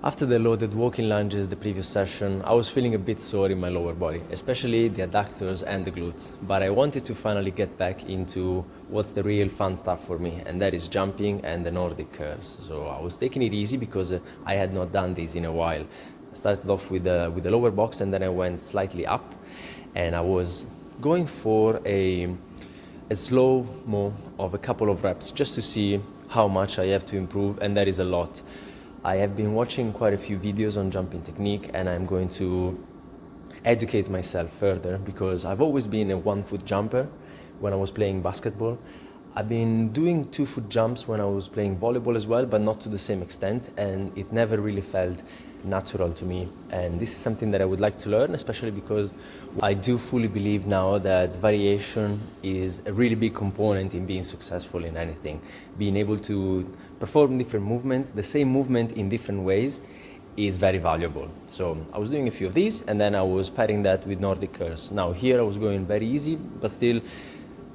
After the loaded walking lunges the previous session, I was feeling a bit sore in my lower body, especially the adductors and the glutes. But I wanted to finally get back into what's the real fun stuff for me, and that is jumping and the Nordic curls. So I was taking it easy because I had not done this in a while. I started off with the lower box, and then I went slightly up, and I was going for a slow-mo of a couple of reps just to see how much I have to improve, and that is a lot. I have been watching quite a few videos on jumping technique, and I'm going to educate myself further because I've always been a one-foot jumper when I was playing basketball. I've been doing 2-foot jumps when I was playing volleyball as well, but not to the same extent, and it never really felt natural to me. And this is something that I would like to learn, especially because I do fully believe now that variation is a really big component in being successful in anything. Being able to perform different movements, the same movement in different ways, is very valuable. So I was doing a few of these, and then I was pairing that with Nordic curls. Now here I was going very easy, but still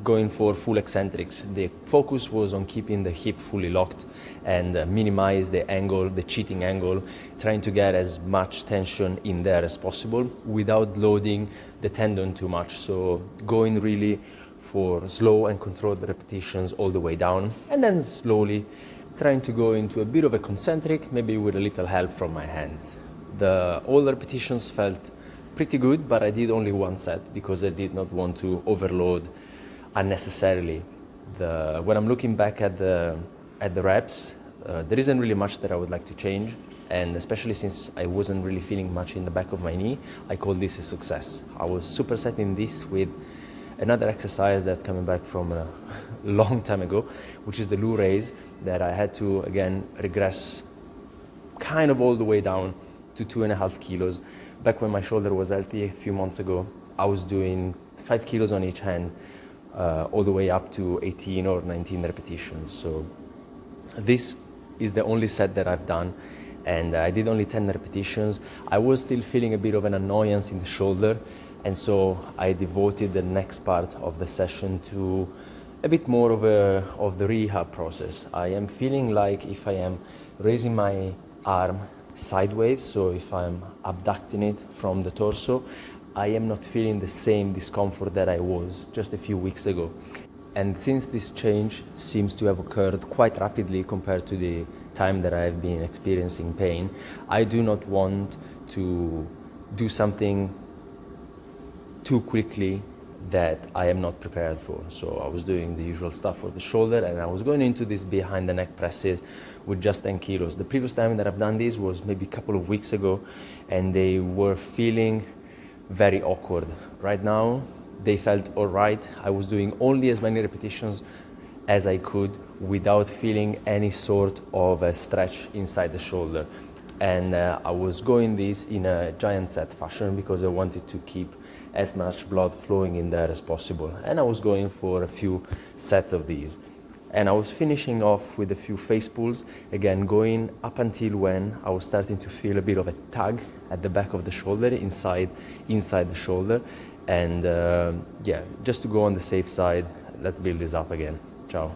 going for full eccentrics. The focus was on keeping the hip fully locked and minimize the angle, the cheating angle, trying to get as much tension in there as possible without loading the tendon too much. So going really for slow and controlled repetitions all the way down, and then slowly trying to go into a bit of a concentric, maybe with a little help from my hands. All the repetitions felt pretty good, but I did only one set because I did not want to overload unnecessarily. When I'm looking back at the reps, there isn't really much that I would like to change, and especially since I wasn't really feeling much in the back of my knee, I call this a success. I was supersetting this with another exercise that's coming back from a long time ago, which is the Lou raise, that I had to again regress kind of all the way down to 2.5 kilos. Back when my shoulder was healthy a few months ago, I was doing 5 kilos on each hand, all the way up to 18 or 19 repetitions. So this is the only set that I've done, and I did only 10 repetitions. I was still feeling a bit of an annoyance in the shoulder, and so I devoted the next part of the session to a bit more of the rehab process. I am feeling like if I am raising my arm sideways, so if I'm abducting it from the torso, I am not feeling the same discomfort that I was just a few weeks ago. And since this change seems to have occurred quite rapidly compared to the time that I've been experiencing pain, I do not want to do something too quickly that I am not prepared for. So I was doing the usual stuff for the shoulder, and I was going into this behind the neck presses with just 10 kilos. The previous time that I've done this was maybe a couple of weeks ago, and they were feeling very awkward. Right now, they felt all right. I was doing only as many repetitions as I could without feeling any sort of a stretch inside the shoulder. And I was going this in a giant set fashion because I wanted to keep as much blood flowing in there as possible. And I was going for a few sets of these. And I was finishing off with a few face pulls, again going up until when I was starting to feel a bit of a tug at the back of the shoulder, inside the shoulder. And yeah, just to go on the safe side, let's build this up again. Ciao.